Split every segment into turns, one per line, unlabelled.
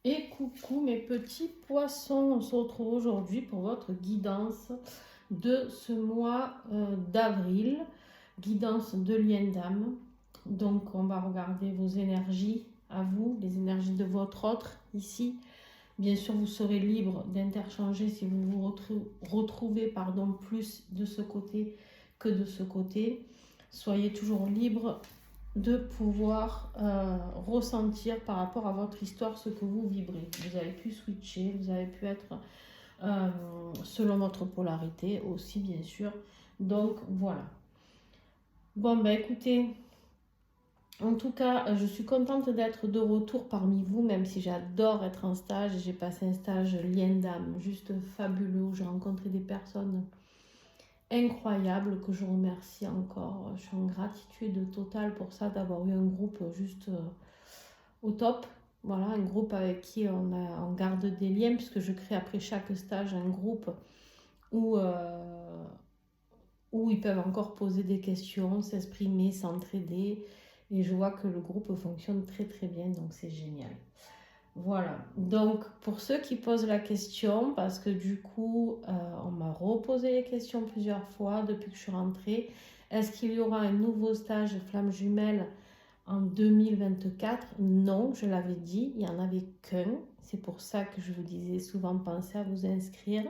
Et coucou mes petits poissons, on se retrouve aujourd'hui pour votre guidance de ce mois d'avril, guidance de lien d'âme. Donc on va regarder vos énergies à vous, les énergies de votre autre ici. Bien sûr, vous serez libre d'interchanger si vous vous retrouvez plus de ce côté que de ce côté. Soyez toujours libre de pouvoir ressentir par rapport à votre histoire ce que vous vibrez. Vous avez pu switcher, vous avez pu être selon votre polarité aussi, bien sûr. Donc, voilà. Bon, ben écoutez, en tout cas, je suis contente d'être de retour parmi vous, même si j'adore être en stage. J'ai passé un stage lien d'âme, juste fabuleux, où j'ai rencontré des personnes incroyables que je remercie encore. Je suis en gratitude totale pour ça, d'avoir eu un groupe juste au top. Voilà, un groupe avec qui on garde des liens, puisque je crée après chaque stage un groupe où, où ils peuvent encore poser des questions, s'exprimer, s'entraider. Et je vois que le groupe fonctionne très très bien, donc c'est génial. Voilà, donc pour ceux qui posent la question, parce que du coup, on m'a reposé les questions plusieurs fois depuis que je suis rentrée, est-ce qu'il y aura un nouveau stage Flamme Jumelle en 2024? Non, je l'avais dit, il n'y en avait qu'un. C'est pour ça que je vous disais souvent, pensez à vous inscrire.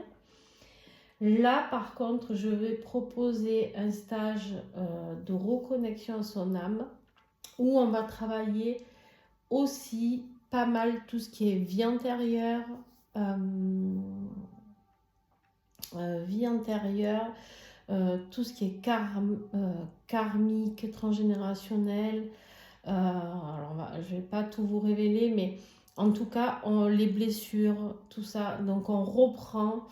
Là, par contre, je vais proposer un stage de reconnexion à son âme, où on va travailler aussi pas mal tout ce qui est vie antérieure, tout ce qui est karmique, transgénérationnel. Alors, je ne vais pas tout vous révéler, mais en tout cas, les blessures, tout ça. Donc, on reprend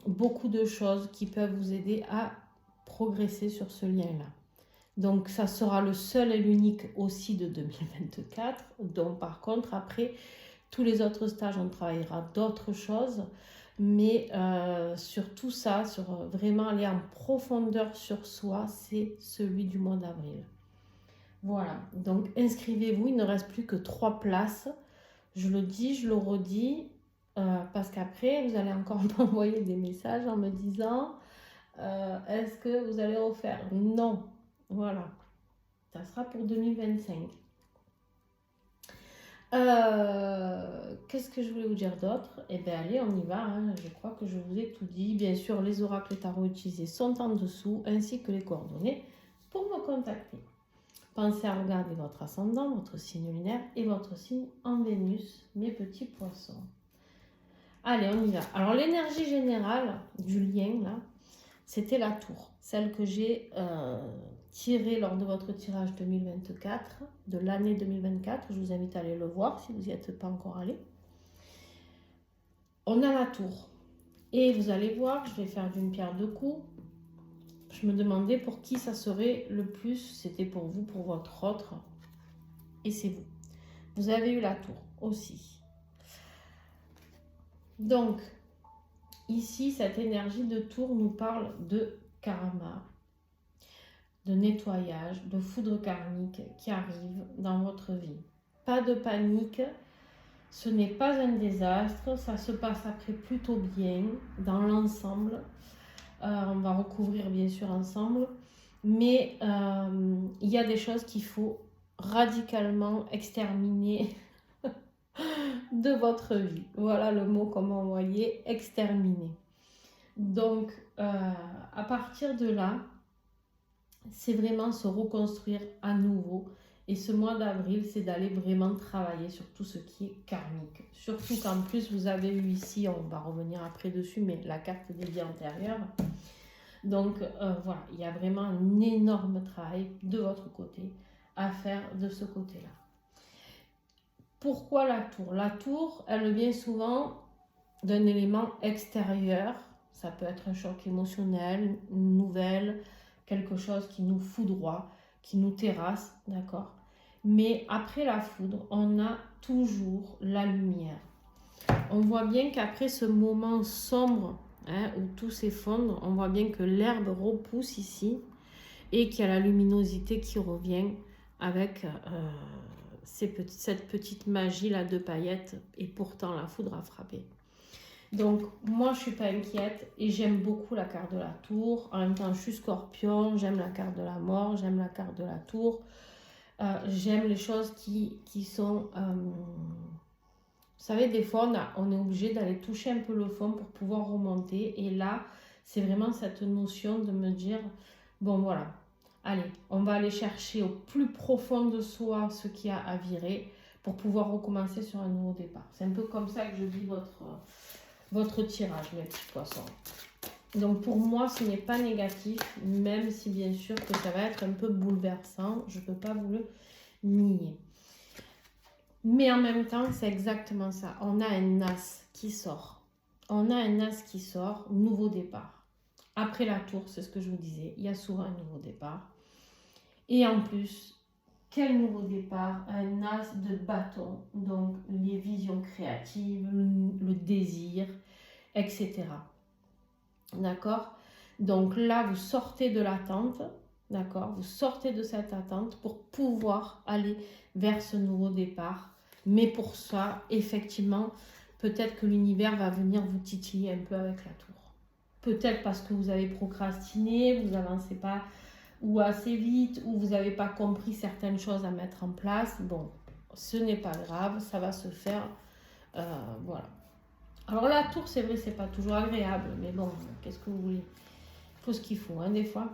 beaucoup de choses qui peuvent vous aider à progresser sur ce lien-là. Donc, ça sera le seul et l'unique aussi de 2024. Donc, par contre, après, tous les autres stages, on travaillera d'autres choses. Mais sur tout ça, sur vraiment aller en profondeur sur soi, c'est celui du mois d'avril. Voilà, donc inscrivez-vous, il ne reste plus que 3 places. Je le dis, je le redis, parce qu'après, vous allez encore m'envoyer des messages en me disant est-ce que vous allez refaire? Non, voilà, ça sera pour 2025. Qu'est-ce que je voulais vous dire d'autre? Eh bien, allez, on y va, hein. Je crois que je vous ai tout dit. Bien sûr, les oracles et tarots utilisés sont en dessous, ainsi que les coordonnées pour me contacter. Pensez à regarder votre ascendant, votre signe lunaire et votre signe en Vénus, mes petits poissons. Allez, on y va. Alors, l'énergie générale du lien, là, c'était la tour. Celle que j'ai tirée lors de votre tirage 2024, de l'année 2024. Je vous invite à aller le voir si vous n'y êtes pas encore allé. On a la tour. Et vous allez voir, je vais faire d'une pierre deux coups. Je me demandais pour qui ça serait le plus. C'était pour vous, pour votre autre. Et c'est vous. Vous avez eu la tour aussi. Donc, ici, cette énergie de tour nous parle de karma, de nettoyage, de foudre karmique qui arrive dans votre vie. Pas de panique, ce n'est pas un désastre, ça se passe après plutôt bien dans l'ensemble. On va recouvrir bien sûr ensemble, mais il y a des choses qu'il faut radicalement exterminer de votre vie. Voilà le mot qu'on m'a envoyé, exterminer. Donc, à partir de là, c'est vraiment se reconstruire à nouveau. Et ce mois d'avril, c'est d'aller vraiment travailler sur tout ce qui est karmique. Surtout qu'en plus, vous avez eu ici, on va revenir après dessus, mais la carte des vies antérieures. Donc, voilà, il y a vraiment un énorme travail de votre côté à faire de ce côté-là. Pourquoi la tour? La tour, elle vient souvent d'un élément extérieur. Ça peut être un choc émotionnel, une nouvelle, quelque chose qui nous foudroie, qui nous terrasse, d'accord? Mais après la foudre, on a toujours la lumière. On voit bien qu'après ce moment sombre, hein, où tout s'effondre, on voit bien que l'herbe repousse ici et qu'il y a la luminosité qui revient avec cette petite magie là de paillettes et pourtant la foudre a frappé. Donc moi je suis pas inquiète et j'aime beaucoup la carte de la tour. En même temps je suis scorpion, j'aime la carte de la mort, j'aime la carte de la tour. J'aime les choses qui sont... vous savez, des fois on est obligé d'aller toucher un peu le fond pour pouvoir remonter. Et là c'est vraiment cette notion de me dire, bon voilà, allez, on va aller chercher au plus profond de soi ce qu'il y a à virer pour pouvoir recommencer sur un nouveau départ. C'est un peu comme ça que je vis votre tirage, mes petits poissons. Donc pour moi, ce n'est pas négatif, même si bien sûr que ça va être un peu bouleversant. Je ne peux pas vous le nier. Mais en même temps, c'est exactement ça. On a un as qui sort. On a un as qui sort, nouveau départ. Après la tour, c'est ce que je vous disais, il y a souvent un nouveau départ. Et en plus, quel nouveau départ? Un as de bâton, donc les visions créatives, le désir, etc. D'accord? Donc là, vous sortez de l'attente, d'accord? Vous sortez de cette attente pour pouvoir aller vers ce nouveau départ. Mais pour ça, effectivement, peut-être que l'univers va venir vous titiller un peu avec la tour. Peut-être parce que vous avez procrastiné, vous n'avancez pas ou assez vite, ou vous n'avez pas compris certaines choses à mettre en place. Bon, ce n'est pas grave, ça va se faire. Voilà. Alors la tour, c'est vrai, c'est pas toujours agréable, mais bon, qu'est-ce que vous voulez? Il faut ce qu'il faut, hein, des fois.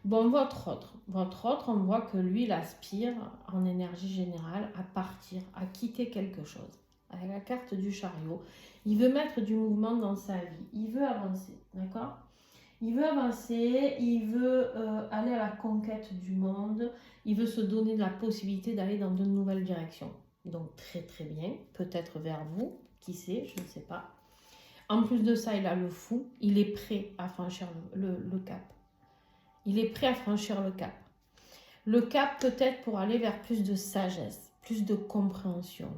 Bon, votre autre, on voit que lui, il aspire en énergie générale à partir, à quitter quelque chose. Avec la carte du chariot, il veut mettre du mouvement dans sa vie, il veut avancer, d'accord? Il veut avancer, il veut aller à la conquête du monde, il veut se donner la possibilité d'aller dans de nouvelles directions. Donc très très bien, peut-être vers vous, qui sait, je ne sais pas. En plus de ça, il a le fou, il est prêt à franchir le cap. Il est prêt à franchir le cap. Le cap peut-être pour aller vers plus de sagesse, plus de compréhension.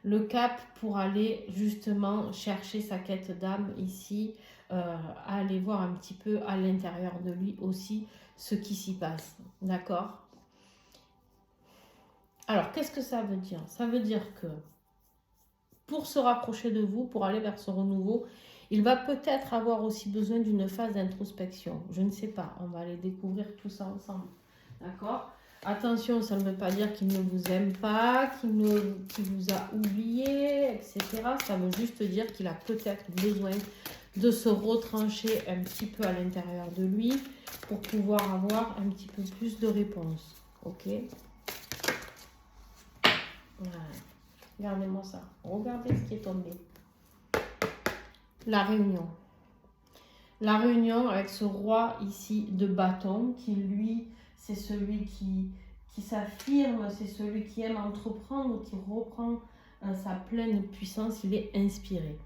Le cap pour aller justement chercher sa quête d'âme ici, aller voir un petit peu à l'intérieur de lui aussi ce qui s'y passe. D'accord? Alors, qu'est-ce que ça veut dire? Ça veut dire que pour se rapprocher de vous, pour aller vers ce renouveau, il va peut-être avoir aussi besoin d'une phase d'introspection. Je ne sais pas, on va aller découvrir tout ça ensemble. D'accord? Attention, ça ne veut pas dire qu'il ne vous aime pas, qu'il vous a oublié, etc. Ça veut juste dire qu'il a peut-être besoin de se retrancher un petit peu à l'intérieur de lui pour pouvoir avoir un petit peu plus de réponses. Ok? Voilà. Regardez-moi ça. Regardez ce qui est tombé. La réunion. La réunion avec ce roi ici de bâton qui, lui, c'est celui qui s'affirme, c'est celui qui aime entreprendre, qui reprend sa pleine puissance, il est inspiré.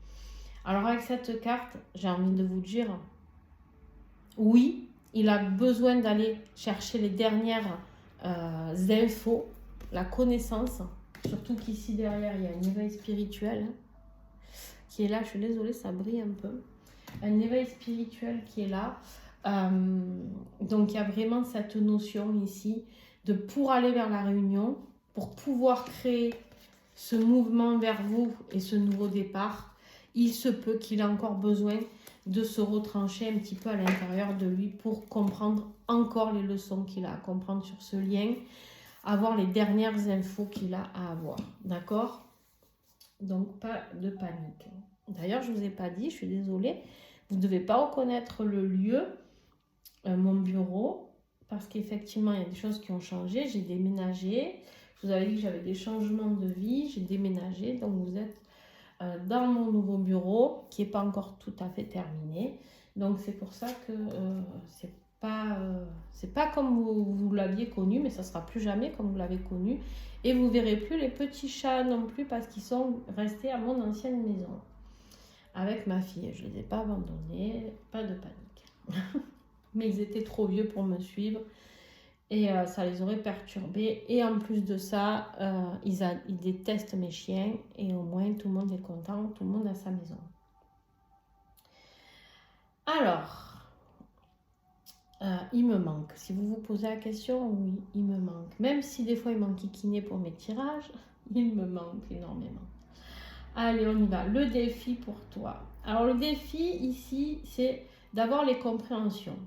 Alors avec cette carte, j'ai envie de vous dire, oui, il a besoin d'aller chercher les dernières infos, la connaissance, surtout qu'ici derrière, il y a un éveil spirituel qui est là, je suis désolée, ça brille un peu. Un éveil spirituel qui est là. Donc il y a vraiment cette notion ici de pour aller vers la réunion, pour pouvoir créer ce mouvement vers vous et ce nouveau départ, il se peut qu'il ait encore besoin de se retrancher un petit peu à l'intérieur de lui pour comprendre encore les leçons qu'il a à comprendre sur ce lien, avoir les dernières infos qu'il a à avoir. D'accord? Donc pas de panique. D'ailleurs, je ne vous ai pas dit, je suis désolée, vous ne devez pas reconnaître le lieu, mon bureau, parce qu'effectivement, il y a des choses qui ont changé. J'ai déménagé. Je vous avais dit que j'avais des changements de vie. J'ai déménagé. Donc, vous êtes dans mon nouveau bureau, qui n'est pas encore tout à fait terminé. Donc, c'est pour ça que c'est pas comme vous l'aviez connu, mais ça ne sera plus jamais comme vous l'avez connu. Et vous ne verrez plus les petits chats non plus, parce qu'ils sont restés à mon ancienne maison. Avec ma fille, je ne les ai pas abandonnés, pas de panique. Mais ils étaient trop vieux pour me suivre et ça les aurait perturbés. Et en plus de ça, ils détestent mes chiens et au moins tout le monde est content, tout le monde a sa maison. Alors, il me manque. Si vous vous posez la question, oui, il me manque. Même si des fois il m'enquiquinait pour mes tirages, il me manque énormément. Allez, on y va. Le défi pour toi. Alors, le défi ici, c'est d'avoir les compréhensions.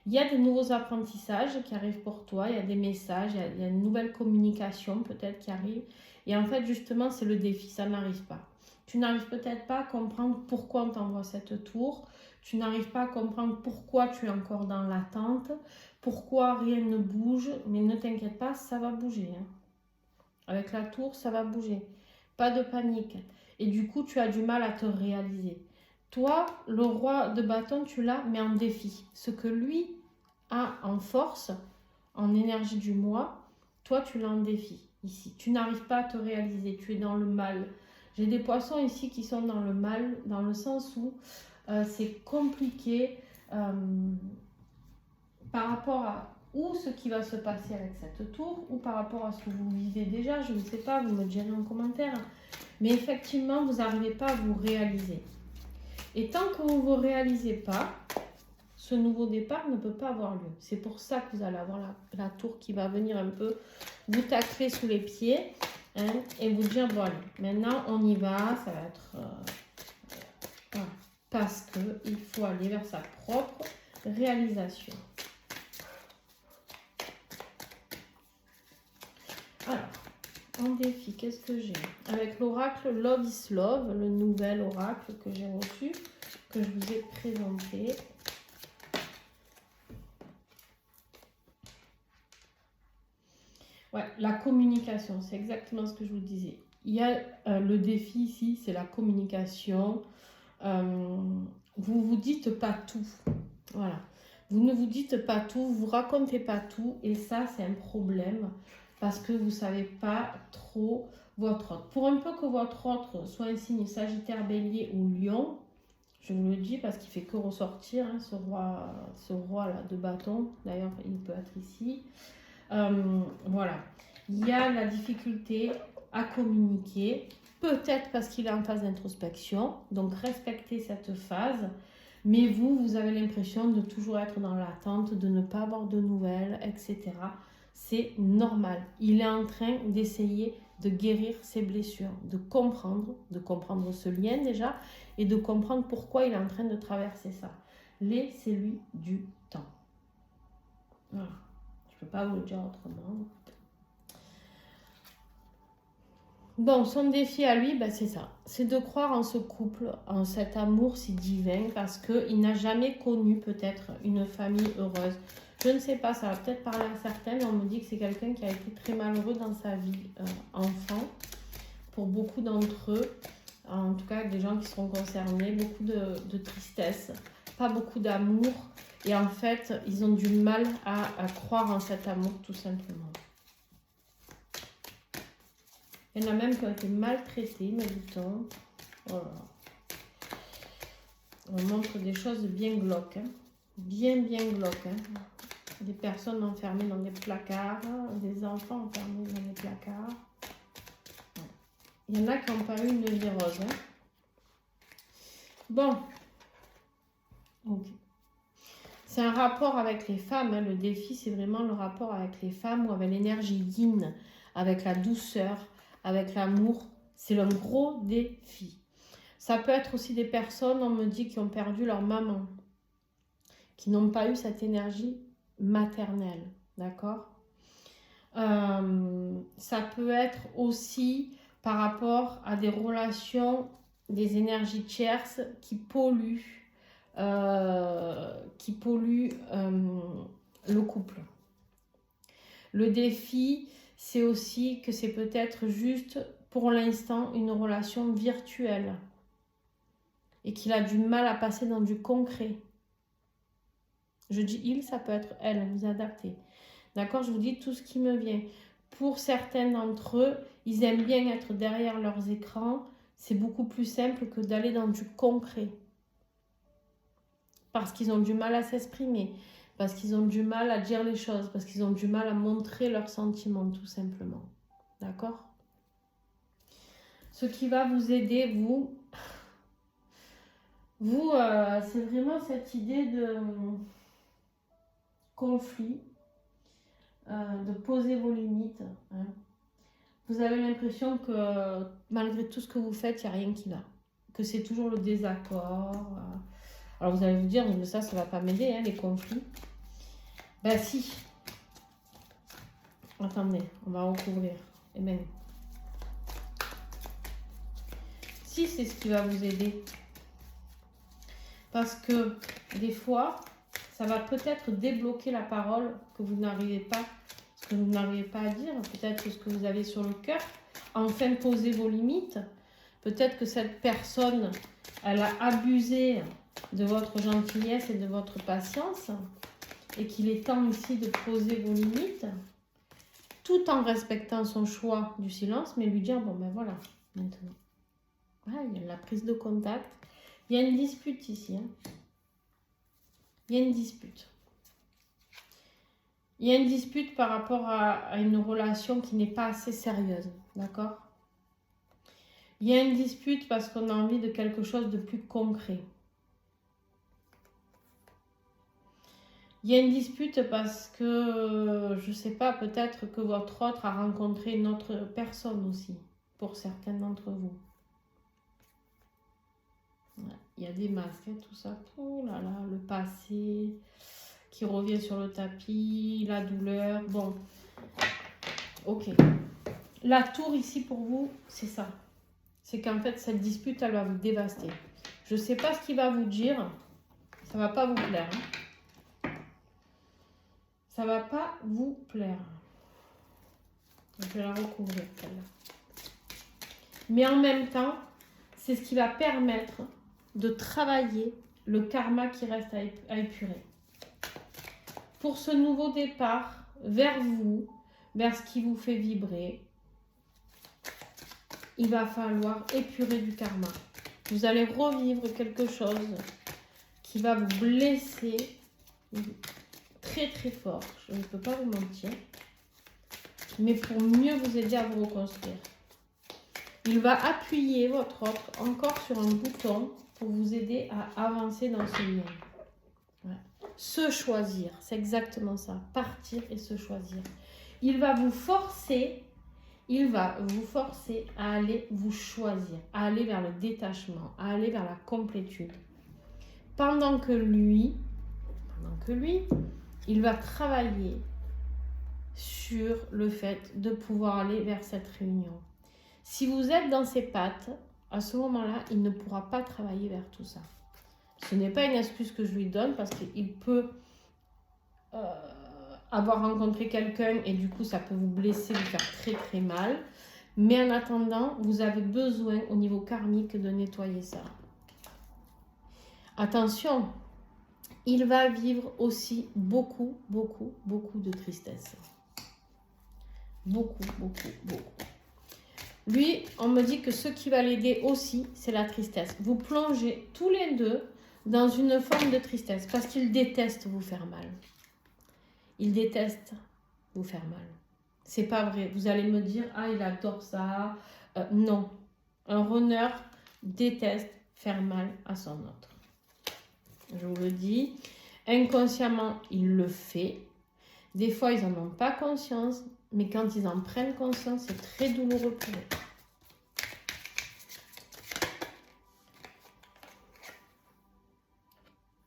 Il y a des nouveaux apprentissages qui arrivent pour toi, il y a des messages, il y a une nouvelle communication peut-être qui arrive. Et en fait, justement, c'est le défi, ça n'arrive pas. Tu n'arrives peut-être pas à comprendre pourquoi on t'envoie cette tour. Tu n'arrives pas à comprendre pourquoi tu es encore dans l'attente, pourquoi rien ne bouge. Mais ne t'inquiète pas, ça va bouger. Hein. Avec la tour, ça va bouger. Pas de panique. Et du coup, tu as du mal à te réaliser. Toi, le roi de bâton, tu l'as, mais en défi. Ce que lui a en force, en énergie du moi, toi, tu l'as en défi. Ici, tu n'arrives pas à te réaliser. Tu es dans le mal. J'ai des poissons ici qui sont dans le mal, dans le sens où c'est compliqué par rapport à ou ce qui va se passer avec cette tour, ou par rapport à ce que vous vivez déjà, je ne sais pas, vous me direz en commentaire. Mais effectivement, vous n'arrivez pas à vous réaliser. Et tant que vous ne vous réalisez pas, ce nouveau départ ne peut pas avoir lieu. C'est pour ça que vous allez avoir la tour qui va venir un peu vous tacler sous les pieds hein, et vous dire, bon allez, maintenant on y va, ça va être... voilà, parce qu'il faut aller vers sa propre réalisation. Alors, en défi, qu'est-ce que j'ai? Avec l'oracle Love is Love, le nouvel oracle que j'ai reçu, que je vous ai présenté. Ouais, la communication, c'est exactement ce que je vous disais. Il y a le défi ici, c'est la communication. Vous vous dites pas tout. Voilà. Vous ne vous dites pas tout, vous racontez pas tout. Et ça, c'est un problème. Parce que vous ne savez pas trop votre autre. Pour un peu que votre autre soit un signe Sagittaire, Bélier ou Lion, je vous le dis parce qu'il fait que ressortir, hein, ce roi là de bâton. D'ailleurs, il peut être ici. Voilà. Il y a la difficulté à communiquer. Peut-être parce qu'il est en phase d'introspection. Donc, respectez cette phase. Mais vous avez l'impression de toujours être dans l'attente, de ne pas avoir de nouvelles, etc. C'est normal. Il est en train d'essayer de guérir ses blessures, de comprendre ce lien déjà et de comprendre pourquoi il est en train de traverser ça. Laissez-lui du temps. Voilà. Je ne peux pas vous le dire autrement. Bon, son défi à lui, ben c'est ça. C'est de croire en ce couple, en cet amour si divin, parce qu'il n'a jamais connu peut-être une famille heureuse. Je ne sais pas, ça va peut-être parler à certains, mais on me dit que c'est quelqu'un qui a été très malheureux dans sa vie enfant. Pour beaucoup d'entre eux, en tout cas des gens qui seront concernés, beaucoup de tristesse, pas beaucoup d'amour. Et en fait, ils ont du mal à croire en cet amour tout simplement. Il y en a même qui ont été maltraités, me dit-on. Voilà. On montre des choses bien glauques. Hein. Bien glauques. Hein. Des personnes enfermées dans des placards. Des enfants enfermés dans des placards. Il y en a qui n'ont pas eu une vie rose. Hein. Bon. Ok. C'est un rapport avec les femmes. Hein. Le défi, c'est vraiment le rapport avec les femmes ou avec l'énergie yin, avec la douceur, avec l'amour. C'est le gros défi. Ça peut être aussi des personnes, on me dit, qui ont perdu leur maman, qui n'ont pas eu cette énergie maternelle, d'accord? Ça peut être aussi par rapport à des relations, des énergies tierces qui polluent le couple. Le défi, c'est aussi que c'est peut-être juste pour l'instant une relation virtuelle et qu'il a du mal à passer dans du concret. Je dis il, ça peut être elle, vous adaptez. D'accord, je vous dis tout ce qui me vient. Pour certains d'entre eux, ils aiment bien être derrière leurs écrans. C'est beaucoup plus simple que d'aller dans du concret. Parce qu'ils ont du mal à s'exprimer, parce qu'ils ont du mal à dire les choses, parce qu'ils ont du mal à montrer leurs sentiments, tout simplement. D'accord? Ce qui va vous aider, c'est vraiment cette idée conflit, de poser vos limites. Hein. Vous avez l'impression que malgré tout ce que vous faites, il n'y a rien qui va. Que c'est toujours le désaccord. Alors vous allez vous dire, mais ça ne va pas m'aider, hein, les conflits. Ben si. Attendez, on va recouvrir. Et même. Si, c'est ce qui va vous aider. Parce que des fois, ça va peut-être débloquer la parole que vous n'arrivez pas, ce que vous n'arrivez pas à dire, peut-être ce que vous avez sur le cœur. Enfin, posez vos limites. Peut-être que cette personne, elle a abusé de votre gentillesse et de votre patience et qu'il est temps ici de poser vos limites tout en respectant son choix du silence, mais lui dire, bon ben voilà, maintenant. Voilà, il y a la prise de contact. Il y a une dispute ici. Hein. Il y a une dispute. Il y a une dispute par rapport à une relation qui n'est pas assez sérieuse. D'accord ? Il y a une dispute parce qu'on a envie de quelque chose de plus concret. Il y a une dispute parce que, je ne sais pas, peut-être que votre autre a rencontré une autre personne aussi, pour certains d'entre vous. Il y a des masques, hein, tout ça. Oh là là, le passé qui revient sur le tapis, la douleur. Bon, ok. La tour ici pour vous, c'est ça. C'est qu'en fait, cette dispute, elle va vous dévaster. Je ne sais pas ce qu'il va vous dire. Ça ne va pas vous plaire. Hein. Ça ne va pas vous plaire. Je vais la recouvrir, celle-là. Mais en même temps, c'est ce qui va permettre de travailler le karma qui reste à épurer. Pour ce nouveau départ vers vous, vers ce qui vous fait vibrer, il va falloir épurer du karma. Vous allez revivre quelque chose qui va vous blesser très très fort. Je ne peux pas vous mentir. Mais pour mieux vous aider à vous reconstruire. Il va appuyer votre autre encore sur un bouton pour vous aider à avancer dans ce lien. Ouais. Se choisir, c'est exactement ça. Partir et se choisir. Il va vous forcer à aller vous choisir, à aller vers le détachement, à aller vers la complétude. Pendant que lui, il va travailler sur le fait de pouvoir aller vers cette réunion. Si vous êtes dans ses pattes, à ce moment-là, il ne pourra pas travailler vers tout ça. Ce n'est pas une excuse que je lui donne parce qu'il peut avoir rencontré quelqu'un et du coup, ça peut vous blesser, vous faire très très mal. Mais en attendant, vous avez besoin au niveau karmique de nettoyer ça. Attention, il va vivre aussi beaucoup de tristesse. Beaucoup. Lui, on me dit que ce qui va l'aider aussi, c'est la tristesse. Vous plongez tous les deux dans une forme de tristesse parce qu'il déteste vous faire mal. Il déteste vous faire mal. C'est pas vrai. Vous allez me dire, ah, il adore ça. Non. Un runner déteste faire mal à son autre. Je vous le dis. Inconsciemment, il le fait. Des fois, ils n'en ont pas conscience. Mais quand ils en prennent conscience, c'est très douloureux pour eux.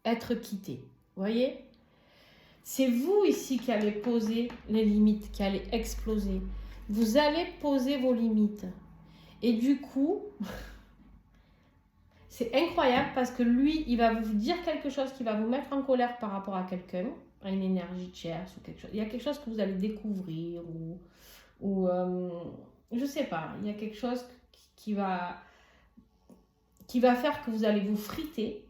Être quitté. Vous voyez ? C'est vous ici qui allez poser les limites, qui allez exploser. Vous allez poser vos limites. Et du coup, c'est incroyable parce que lui, il va vous dire quelque chose qui va vous mettre en colère par rapport à quelqu'un, à une énergie tierce ou quelque chose. Il y a quelque chose que vous allez découvrir ou je sais pas, il y a quelque chose qui va faire que vous allez vous friter.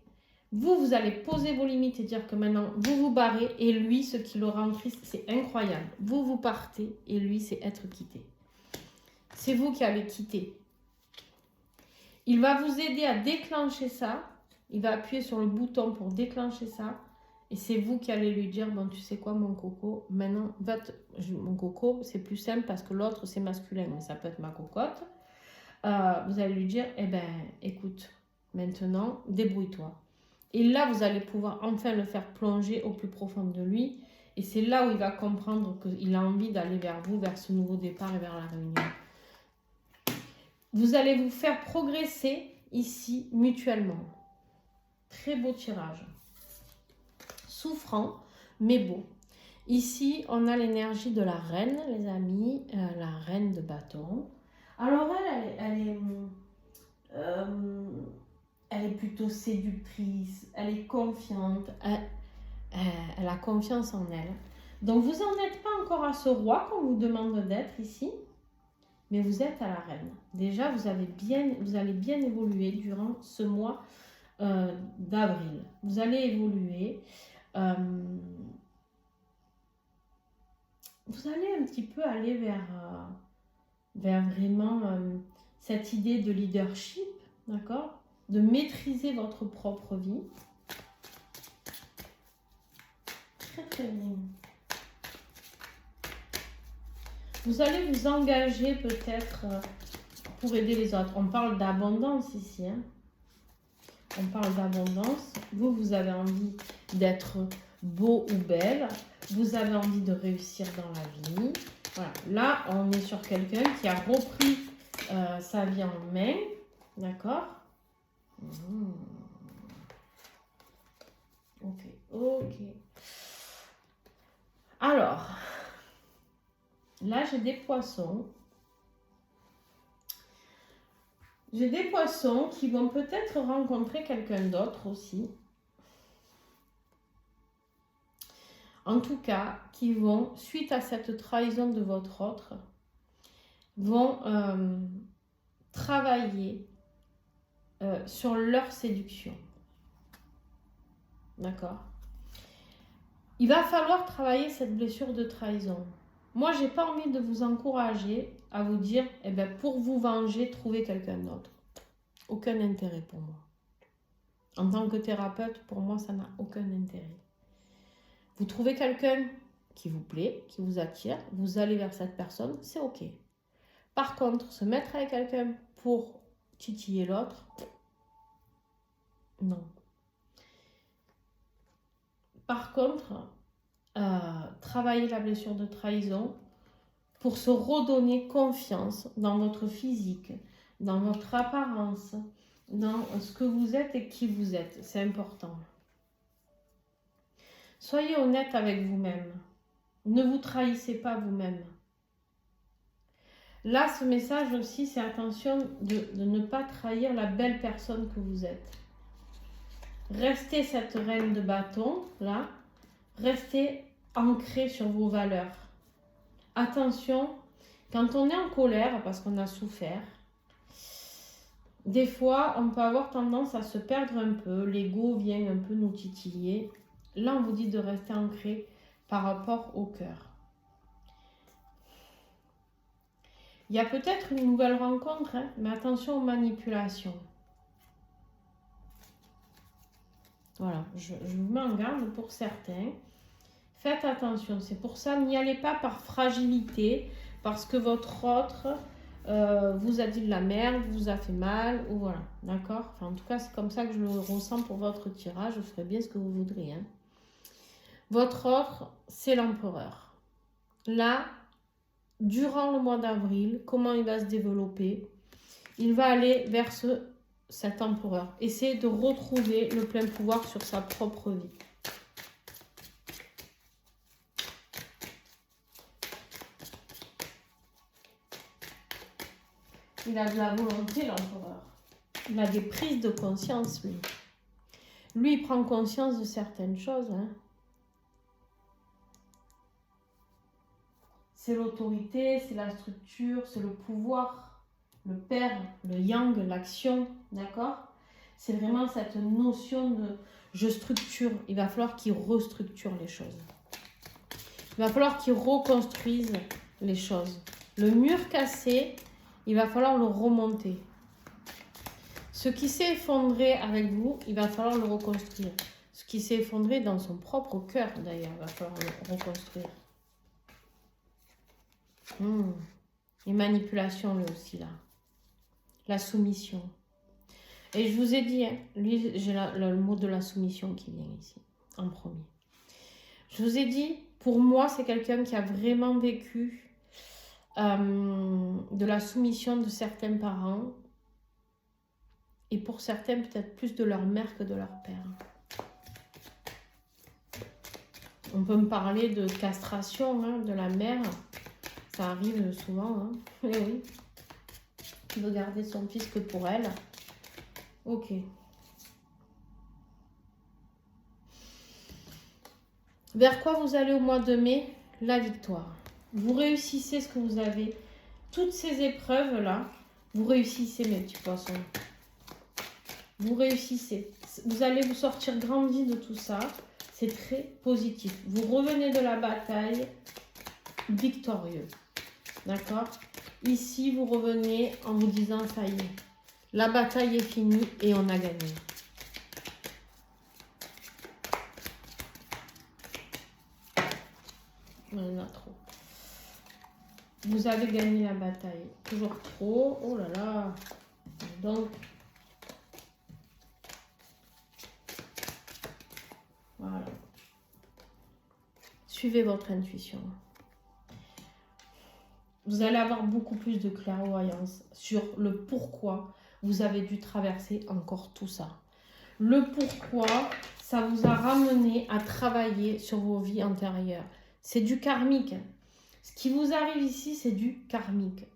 Vous allez poser vos limites et dire que maintenant, vous vous barrez et lui, ce qui le rend triste, c'est incroyable. Vous partez et lui, c'est être quitté. C'est vous qui allez quitter. Il va vous aider à déclencher ça. Il va appuyer sur le bouton pour déclencher ça. Et c'est vous qui allez lui dire, bon, tu sais quoi, mon coco, maintenant, mon coco, c'est plus simple parce que l'autre, c'est masculin, mais ça peut être ma cocotte. Vous allez lui dire, eh ben, écoute, maintenant, débrouille-toi. Et là, vous allez pouvoir enfin le faire plonger au plus profond de lui Et c'est là où il va comprendre qu'il a envie d'aller vers vous, vers ce nouveau départ et vers la réunion. Vous allez vous faire progresser ici mutuellement. Très beau tirage. Souffrant, mais beau. Ici, on a l'énergie de la reine, les amis, la reine de bâton. Alors, elle est plutôt séductrice, elle est confiante, elle a confiance en elle. Donc, vous n'en êtes pas encore à ce roi qu'on vous demande d'être ici, mais vous êtes à la reine. Déjà, vous allez bien évoluer durant ce mois d'avril. Vous allez évoluer. Vous allez un petit peu aller vers vraiment cette idée de leadership, d'accord? De maîtriser votre propre vie. Très très bien. Vous allez vous engager peut-être pour aider les autres. On parle d'abondance ici, hein? On parle d'abondance. Vous avez envie d'être beau ou belle. Vous avez envie de réussir dans la vie. Voilà. Là, on est sur quelqu'un qui a repris sa vie en main. D'accord? Ok. Alors, là, j'ai des poissons. J'ai des poissons qui vont peut-être rencontrer quelqu'un d'autre aussi. En tout cas, qui vont, suite à cette trahison de votre autre, vont travailler sur leur séduction. D'accord? Il va falloir travailler cette blessure de trahison. Moi, j'ai pas envie de vous encourager à vous dire, eh ben, pour vous venger, trouvez quelqu'un d'autre. Aucun intérêt pour moi. En tant que thérapeute, pour moi, ça n'a aucun intérêt. Vous trouvez quelqu'un qui vous plaît, qui vous attire, vous allez vers cette personne, c'est ok. Par contre, se mettre avec quelqu'un pour titiller l'autre, non. Par contre, travailler la blessure de trahison pour se redonner confiance dans votre physique, dans votre apparence, dans ce que vous êtes et qui vous êtes. C'est important. Soyez honnête avec vous-même. Ne vous trahissez pas vous-même. Là, ce message aussi, c'est attention de ne pas trahir la belle personne que vous êtes. Restez cette reine de bâton, là. Restez ancré sur vos valeurs. Attention, quand on est en colère, parce qu'on a souffert, des fois, on peut avoir tendance à se perdre un peu. L'ego vient un peu nous titiller. Là, on vous dit de rester ancré par rapport au cœur. Il y a peut-être une nouvelle rencontre, hein, mais attention aux manipulations. Voilà, je vous mets en garde pour certains. Faites attention, c'est pour ça, n'y allez pas par fragilité, parce que votre autre vous a dit de la merde, vous a fait mal, ou voilà, d'accord? Enfin, en tout cas, c'est comme ça que je le ressens pour votre tirage, je ferai bien ce que vous voudrez. Hein. Votre autre, c'est l'empereur. Là, durant le mois d'avril, comment il va se développer? Il va aller vers cet empereur. Essayez de retrouver le plein pouvoir sur sa propre vie. Il a de la volonté, l'empereur. Il a des prises de conscience, lui. Lui, il prend conscience de certaines choses. Hein. C'est l'autorité, c'est la structure, c'est le pouvoir, le père, le yang, l'action, d'accord? C'est vraiment cette notion de je structure. Il va falloir qu'il restructure les choses. Il va falloir qu'il reconstruise les choses. Le mur cassé, il va falloir le remonter. Ce qui s'est effondré avec vous, il va falloir le reconstruire. Ce qui s'est effondré dans son propre cœur, d'ailleurs, il va falloir le reconstruire. Les manipulations, lui aussi, là. La soumission. Et je vous ai dit, hein, lui, j'ai le mot de la soumission qui vient ici, en premier. Je vous ai dit, Pour moi, c'est quelqu'un qui a vraiment vécu de la soumission de certains parents. Et pour certains, peut-être plus de leur mère que de leur père. On peut me parler de castration hein, de la mère. Ça arrive souvent. Hein. Oui, oui. Qui veut garder son fils que pour elle. Ok. Vers quoi vous allez au mois de mai? La victoire. Vous réussissez ce que vous avez. Toutes ces épreuves-là, vous réussissez mes petits poissons. Vous réussissez. Vous allez vous sortir grandi de tout ça. C'est très positif. Vous revenez de la bataille victorieux. D'accord? Ici, vous revenez en vous disant, ça y est, la bataille est finie et on a gagné. Il y en a trop. Vous avez gagné la bataille. Toujours trop. Oh là là. Donc, voilà. Suivez votre intuition. Vous allez avoir beaucoup plus de clairvoyance sur le pourquoi vous avez dû traverser encore tout ça. Le pourquoi, ça vous a ramené à travailler sur vos vies antérieures. C'est du karmique. Ce qui vous arrive ici, c'est du karmique.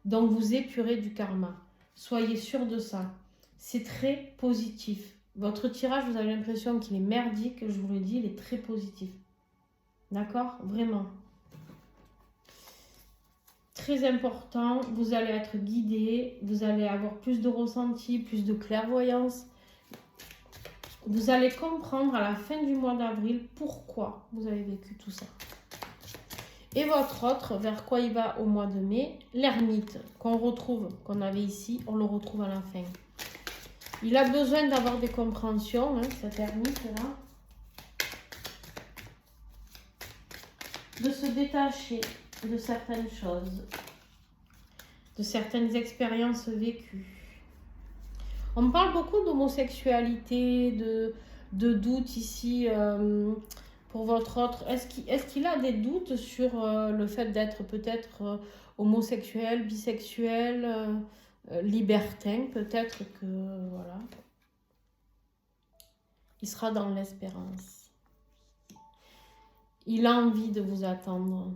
Donc, vous épurez du karma. Soyez sûr de ça. C'est très positif. Votre tirage, vous avez l'impression qu'il est merdique. Je vous le dis, il est très positif. D'accord? Vraiment. Très important. Vous allez être guidé. Vous allez avoir plus de ressenti, plus de clairvoyance. Vous allez comprendre à la fin du mois d'avril pourquoi vous avez vécu tout ça. Et votre autre, vers quoi il va au mois de mai? L'ermite, qu'on retrouve, qu'on avait ici, on le retrouve à la fin. Il a besoin d'avoir des compréhensions, hein, cet ermite-là. De se détacher de certaines choses, de certaines expériences vécues. On parle beaucoup d'homosexualité, de doutes ici pour votre autre. Est-ce qu'il a des doutes sur le fait d'être peut-être homosexuel, bisexuel, libertin? Peut-être que, voilà. Il sera dans l'espérance. Il a envie de vous attendre.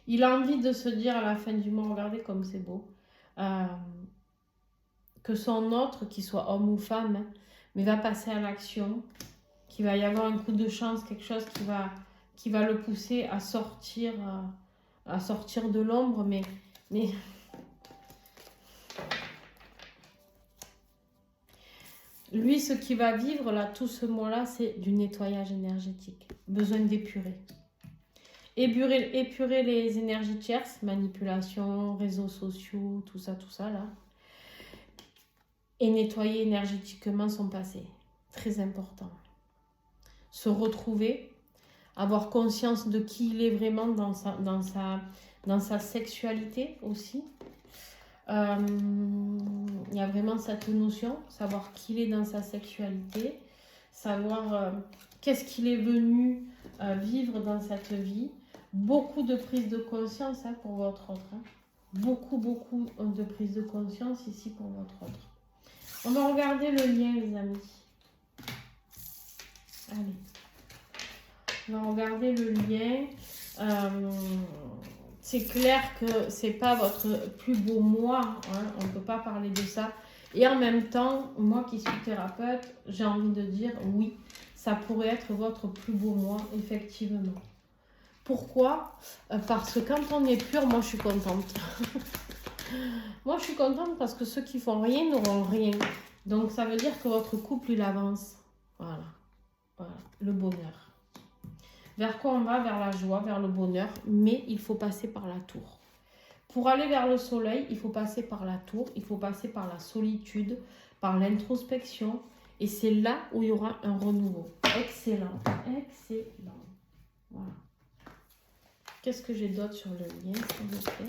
Il a envie de se dire à la fin du mois, regardez comme c'est beau, que son autre, qu'il soit homme ou femme, mais va passer à l'action, qu'il va y avoir un coup de chance, quelque chose qui va le pousser à sortir de l'ombre, mais lui, ce qu'il va vivre là, tout ce mois-là, c'est du nettoyage énergétique, besoin d'épurer. Épurer les énergies tierces, manipulation, réseaux sociaux, tout ça là. Et nettoyer énergétiquement son passé. Très important. Se retrouver, avoir conscience de qui il est vraiment dans sa sexualité aussi. Il y a vraiment cette notion, savoir qui il est dans sa sexualité, savoir qu'est-ce qu'il est venu vivre dans cette vie. Beaucoup de prise de conscience hein, pour votre autre. Hein. Beaucoup de prise de conscience ici pour votre autre. On va regarder le lien, les amis. Allez. On va regarder le lien. C'est clair que c'est pas votre plus beau mois. Hein. On ne peut pas parler de ça. Et en même temps, moi qui suis thérapeute, j'ai envie de dire oui, ça pourrait être votre plus beau mois, effectivement. Pourquoi? Parce que quand on est pur, moi je suis contente. Moi je suis contente parce que ceux qui font rien n'auront rien. Donc ça veut dire que votre couple il avance. Voilà. Le bonheur. Vers quoi on va? Vers la joie, vers le bonheur. Mais il faut passer par la tour. Pour aller vers le soleil, il faut passer par la tour. Il faut passer par la solitude, par l'introspection. Et c'est là où il y aura un renouveau. Excellent. Excellent. Voilà. Qu'est-ce que j'ai d'autre sur le lien, s'il vous plaît?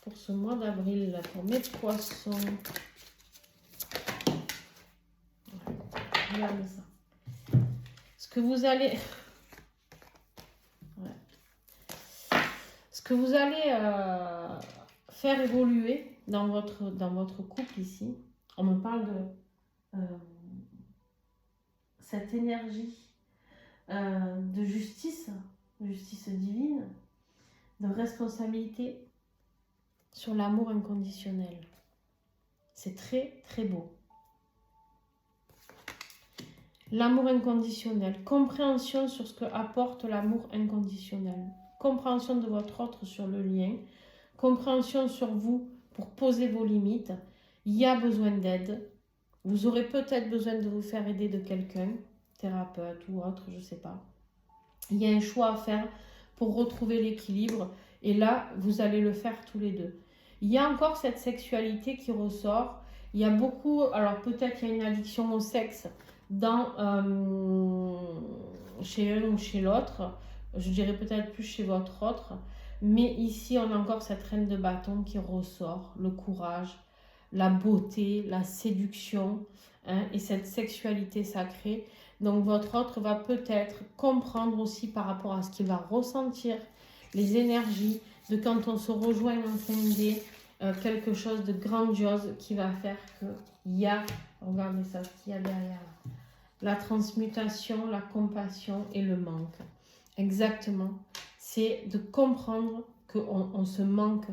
Pour ce mois d'avril, pour mes poissons. Regardez ça. Ce que vous allez... Ouais. Ce que vous allez faire évoluer dans votre couple ici, on me parle de cette énergie de justice divine, de responsabilité sur l'amour inconditionnel. C'est très très beau. L'amour inconditionnel, compréhension sur ce que apporte l'amour inconditionnel, compréhension de votre autre sur le lien, compréhension sur vous pour poser vos limites. Il y a besoin d'aide. Vous aurez peut-être besoin de vous faire aider de quelqu'un, thérapeute ou autre, je ne sais pas. Il y a un choix à faire pour retrouver l'équilibre et là, vous allez le faire tous les deux. Il y a encore cette sexualité qui ressort. Il y a beaucoup, alors peut-être qu'il y a une addiction au sexe chez un ou chez l'autre. Je dirais peut-être plus chez votre autre. Mais ici, on a encore cette reine de bâton qui ressort, le courage, la beauté, la séduction, hein, et cette sexualité sacrée. Donc votre autre va peut-être comprendre aussi par rapport à ce qu'il va ressentir, les énergies de quand on se rejoint en 5D, quelque chose de grandiose qui va faire qu'il y a, regardez ça, ce qu'il y a derrière, la transmutation, la compassion et le manque. Exactement, c'est de comprendre qu'on se manque.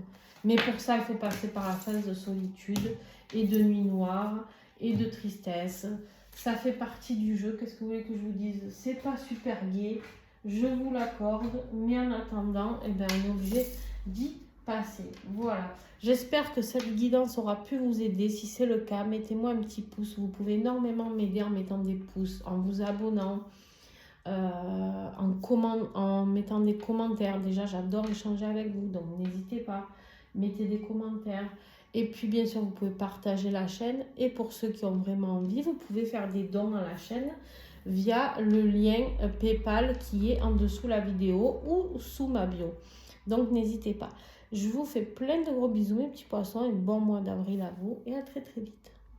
Mais pour ça, il faut passer par la phase de solitude et de nuit noire et de tristesse. Ça fait partie du jeu. Qu'est-ce que vous voulez que je vous dise? C'est pas super gai, je vous l'accorde, mais en attendant, eh ben, on est obligé d'y passer. Voilà. J'espère que cette guidance aura pu vous aider. Si c'est le cas, mettez-moi un petit pouce. Vous pouvez énormément m'aider en mettant des pouces, en vous abonnant, en mettant des commentaires. Déjà, j'adore échanger avec vous, donc n'hésitez pas, mettez des commentaires. Et puis, bien sûr, vous pouvez partager la chaîne. Et pour ceux qui ont vraiment envie, vous pouvez faire des dons à la chaîne via le lien PayPal qui est en dessous la vidéo ou sous ma bio. Donc, n'hésitez pas. Je vous fais plein de gros bisous, mes petits poissons, et bon mois d'avril à vous. Et à très, très vite.